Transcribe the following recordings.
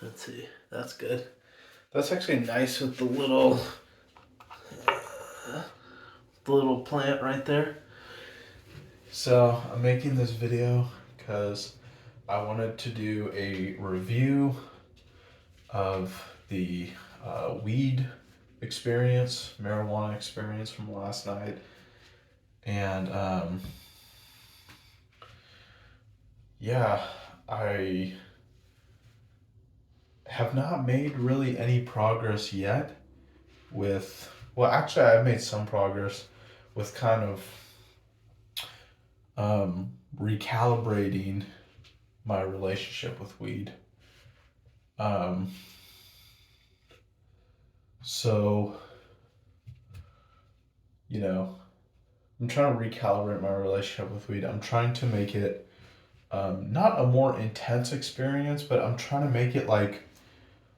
Let's see. That's good. That's actually nice with the little plant right there. So I'm making this video because I wanted to do a review of the weed experience, marijuana experience from last night. And yeah, I have not made really any progress yet with, well, actually, I've made some progress with kind of recalibrating my relationship with weed. Um, so, you know, I'm trying to recalibrate my relationship with weed. I'm trying to make it not a more intense experience, but I'm trying to make it like,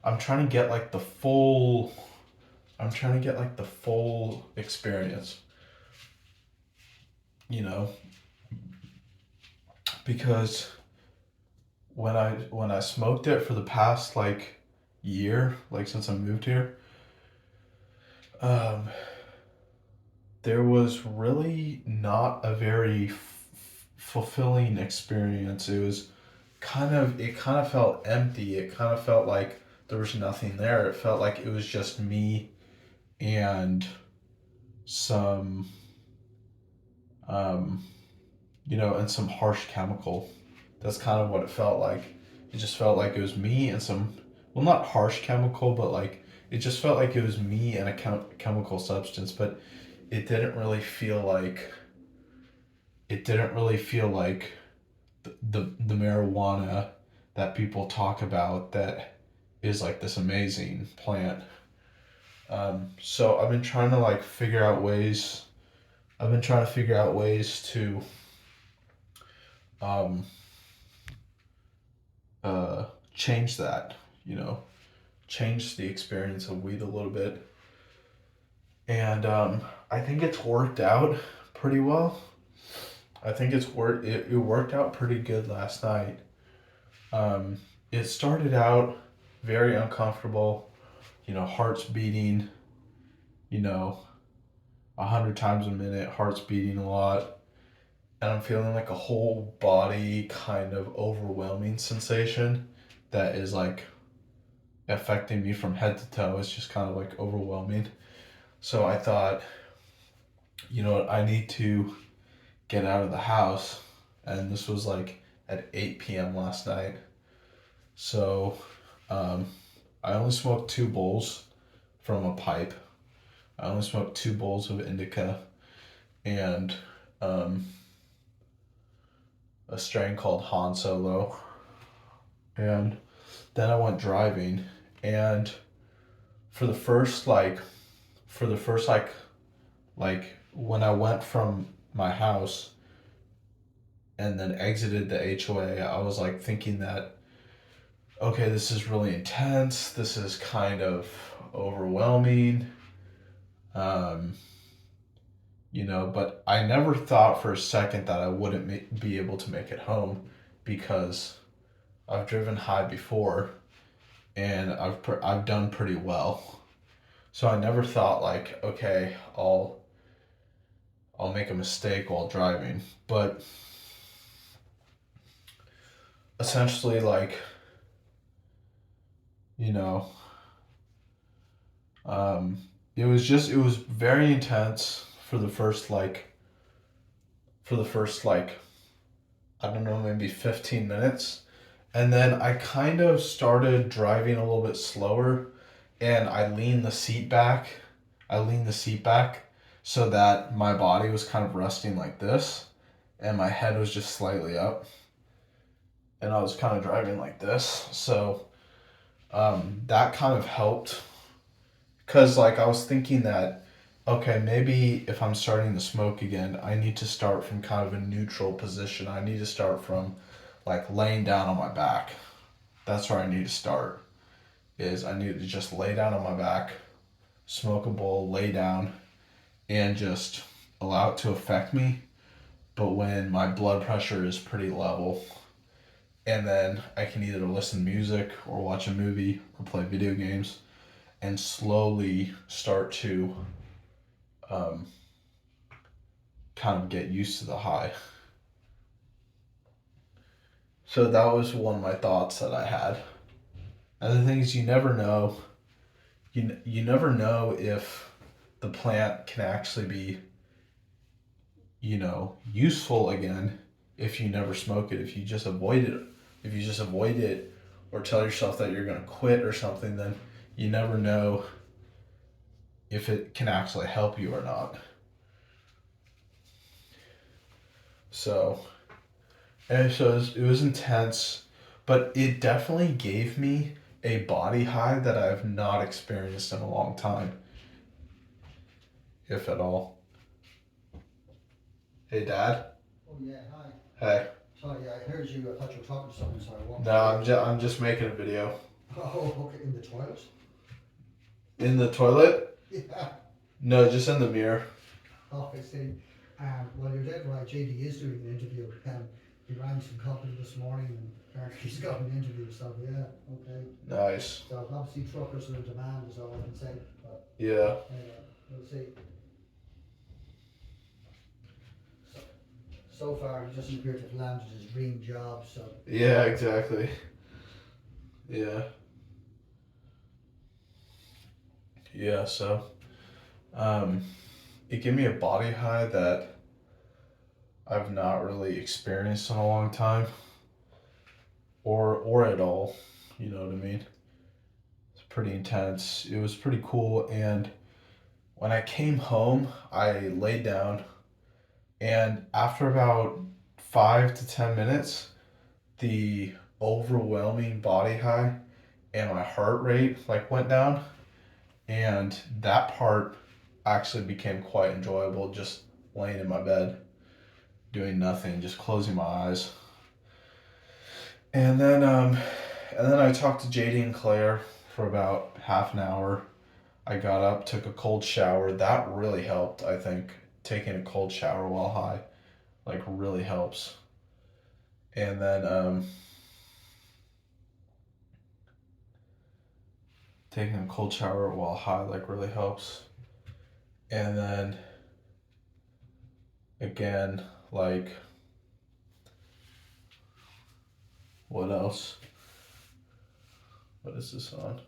I'm trying to get like the full, I'm trying to get like the full experience, you know, because when I smoked it for the past like year, like since I moved here, um, there was really not a very fulfilling experience. It kind of felt empty. It kind of felt like there was nothing there. It felt like it was just me and some, um, and some harsh chemical. That's kind of what it felt like. It just felt like it was me and some, well, not harsh chemical, but like it just felt like it was me and a chemical substance. But it didn't really feel like it didn't really feel like the marijuana that people talk about that is like this amazing plant. So I've been trying to like figure out ways. I've been trying to figure out ways to um, uh, change that. You know, change the experience of weed a little bit, and I think it's worked out pretty well. I think it worked out pretty good last night. Um, it started out very uncomfortable, heart's beating, you know, 100 times a minute, heart's beating a lot, and I'm feeling like a whole body kind of overwhelming sensation that is like affecting me from head to toe. It's just kind of like overwhelming. So I thought, you know what, I need to get out of the house, and this was like at 8 p.m. last night. So um, I only smoked 2 bowls from a pipe. I only smoked 2 bowls of indica and um, a strain called Han Solo. And then I went driving, and for the first like, for the first like when I went from my house and then exited the HOA, I was like thinking that, okay, this is really intense. This is kind of overwhelming. Um, but I never thought for a second that I wouldn't be able to make it home because I've driven high before and I've done pretty well. So I never thought like, okay, I'll make a mistake while driving. But essentially, like, you know, um, it was very intense for the first like I don't know, maybe 15 minutes. And then I kind of started driving a little bit slower, and I leaned the seat back. I leaned the seat back so that my body was kind of resting like this and my head was just slightly up. And I was kind of driving like this. So that kind of helped because, like, I was thinking that, okay, maybe if I'm starting to smoke again, I need to start from kind of a neutral position. I need to start from like laying down on my back. That's where I need to start. Is I need to just lay down on my back, smoke a bowl, lay down, and just allow it to affect me. But when my blood pressure is pretty level, and then I can either listen to music or watch a movie or play video games and slowly start to um, kind of get used to the high. So that was one of my thoughts that I had. And the thing is, you never know. You never know if the plant can actually be, useful again if you never smoke it. If you just avoid it, or tell yourself that you're gonna quit or something, then you never know if it can actually help you or not. So, it was intense, but it definitely gave me a body high that I've not experienced in a long time, if at all. Hey, Dad. Oh yeah, hi. Hey. Sorry, I heard you. I thought you were talking to someone, so I walked No, away. I'm just making a video. Oh, okay. In the toilet? In the toilet? Yeah. No, just in the mirror. Oh, I see. Well, you're dead right. JD is doing an interview. He rang some company this morning and apparently he's got an interview, so yeah, okay. Nice. So obviously truckers are in demand is all I can say. But Yeah. we'll see. So far, he doesn't appear to have landed his dream job, so. Yeah, exactly. Yeah. Yeah, so it gave me a body high that I've not really experienced in a long time, or at all. You know what I mean? It's pretty intense. It was pretty cool, and when I came home, I laid down, and after about 5 to 10 minutes, the overwhelming body high and my heart rate like went down, and that part actually became quite enjoyable, just laying in my bed doing nothing, just closing my eyes. And then I talked to JD and Claire for about half an hour. I got up, took a cold shower. That really helped. I think taking a cold shower while high like really helps. And then taking a cold shower while high like really helps. And then again, like, what else? What is this on?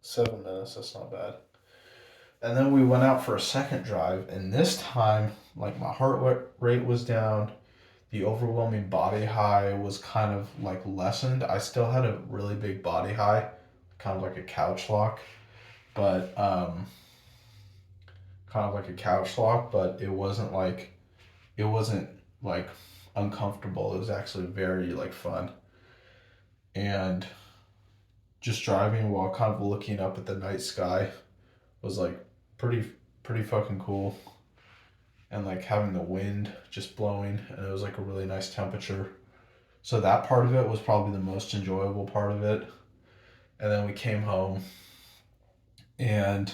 7 minutes, that's not bad. And then we went out for a second drive, and this time, like, my heart rate was down. The overwhelming body high was kind of like lessened. I still had a really big body high, kind of like a couch lock, but it wasn't like uncomfortable. It was actually very like fun. And just driving while kind of looking up at the night sky was like pretty fucking cool. And like having the wind just blowing, and it was like a really nice temperature. So that part of it was probably the most enjoyable part of it. And then we came home, and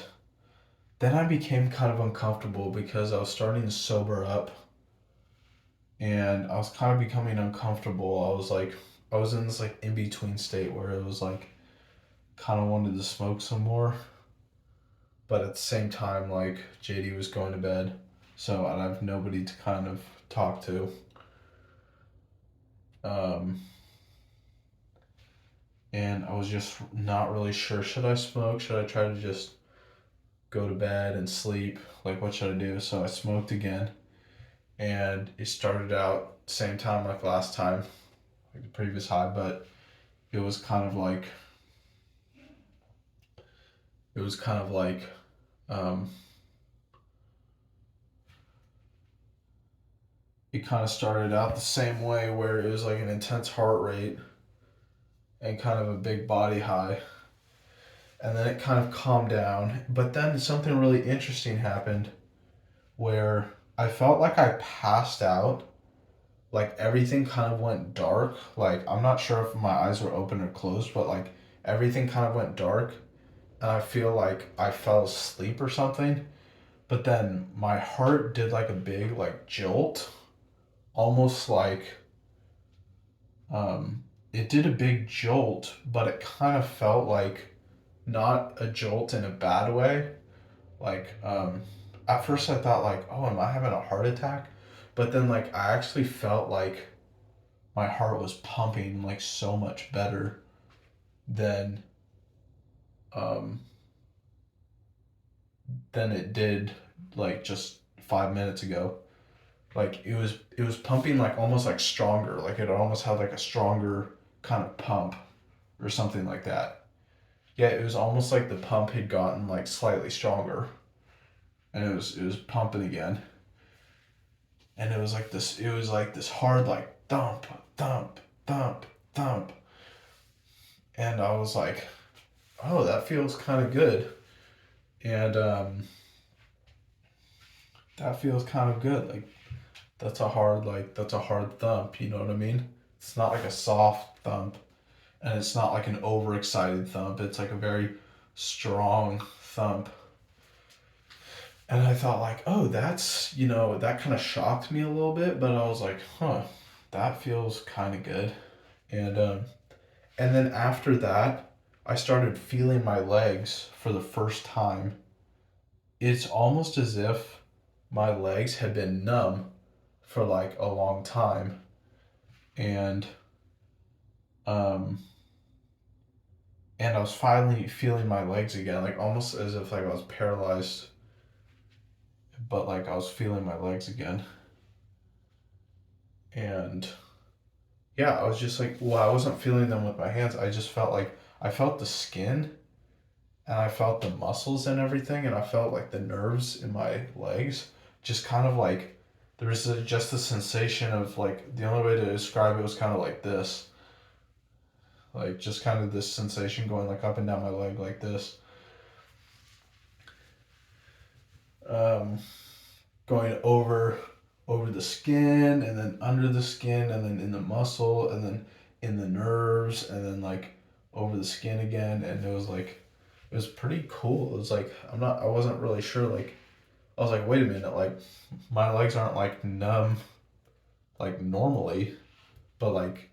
then I became kind of uncomfortable because I was starting to sober up, and I was kind of becoming uncomfortable. I was in this like in between state where it was like kind of wanted to smoke some more, but at the same time, like JD was going to bed, so I have nobody to kind of talk to. Um, and I was just not really sure. Should I smoke? Should I try to just go to bed and sleep? Like, what should I do? So I smoked again, and it started out same time like last time, like the previous high, but it was kind of like it was kind of like um, it kind of started out the same way where it was like an intense heart rate and kind of a big body high, and then it kind of calmed down. But then something really interesting happened where I felt like I passed out. Like everything kind of went dark. Like I'm not sure if my eyes were open or closed, but like everything kind of went dark, and I feel like I fell asleep or something. But then my heart did like a big like jolt, almost like it did a big jolt, but it kind of felt like not a jolt in a bad way. Like, at first I thought like, oh, am I having a heart attack? But then like I actually felt like my heart was pumping like so much better than um than it did like just 5 minutes ago. Like it was pumping like almost like stronger. Like it almost had like a stronger kind of pump or something like that. Yeah, it was almost like the pump had gotten like slightly stronger and it was pumping again. And it was like this hard like thump, thump, thump, thump. And I was like, "Oh, that feels kind of good." And that feels kind of good. Like that's a hard thump, you know what I mean? It's not like a soft thump and it's not like an overexcited thump. It's like a very strong thump. And I thought like, oh, that kind of shocked me a little bit, but I was like, huh, that feels kind of good. And then after that, I started feeling my legs for the first time. It's almost as if my legs had been numb for like a long time. And um and I was finally feeling my legs again, like almost as if like I was paralyzed, but like I was feeling my legs again. And yeah, I was just like, well, I wasn't feeling them with my hands. I just felt like I felt the skin and I felt the muscles and everything, and I felt like the nerves in my legs just kind of like there was just a sensation of like the only way to describe it was kind of like this, like just kind of this sensation going like up and down my leg like this, um, going over the skin and then under the skin and then in the muscle and then in the nerves and then like over the skin again, and it was pretty cool. It was like I wasn't really sure, like I was like, wait a minute, like my legs aren't like numb like normally, but like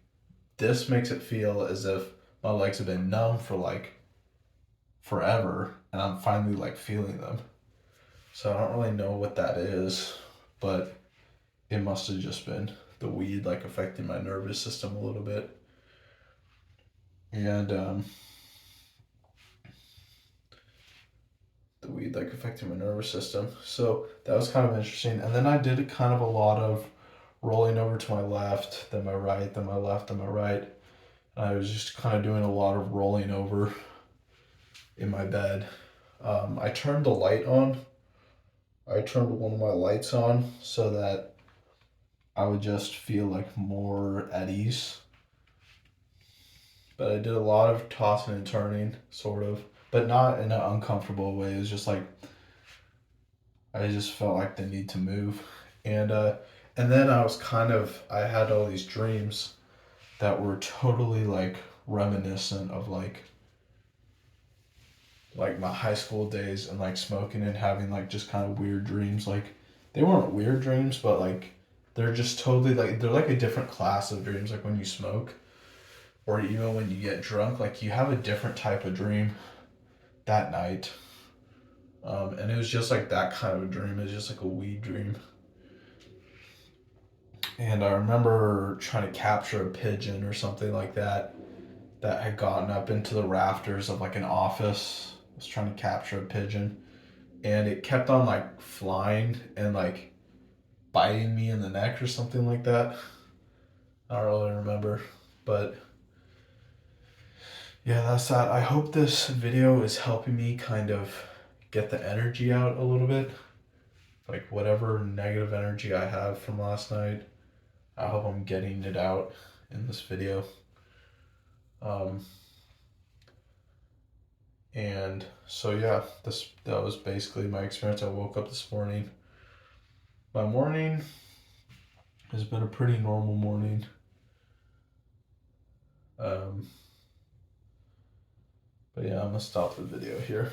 this makes it feel as if my legs have been numb for like forever and I'm finally like feeling them. So I don't really know what that is, but it must have just been the weed like affecting my nervous system a little bit. And the weed like affecting my nervous system. So that was kind of interesting. And then I did kind of a lot of rolling over to my left, then my right, then my left, then my right. And I was just kind of doing a lot of rolling over in my bed. I turned the light on. I turned one of my lights on so that I would just feel like more at ease. But I did a lot of tossing and turning, sort of, but not in an uncomfortable way. It was just like I just felt like the need to move, and then I had all these dreams that were totally like reminiscent of like my high school days and like smoking and having like just kind of weird dreams. Like they weren't weird dreams, but like they're just totally like they're like a different class of dreams. Like when you smoke or even when you get drunk, like you have a different type of dream that night. And it was just like that kind of a dream. It was just like a weed dream. And I remember trying to capture a pigeon or something like that had gotten up into the rafters of like an office. I was trying to capture a pigeon and it kept on like flying and like biting me in the neck or something like that. I don't really remember. But yeah, that's that. I hope this video is helping me kind of get the energy out a little bit. Like whatever negative energy I have from last night, I hope I'm getting it out in this video. Um, and so yeah, that was basically my experience. I woke up this morning. My morning has been a pretty normal morning. Um, but yeah, I'm gonna stop the video here.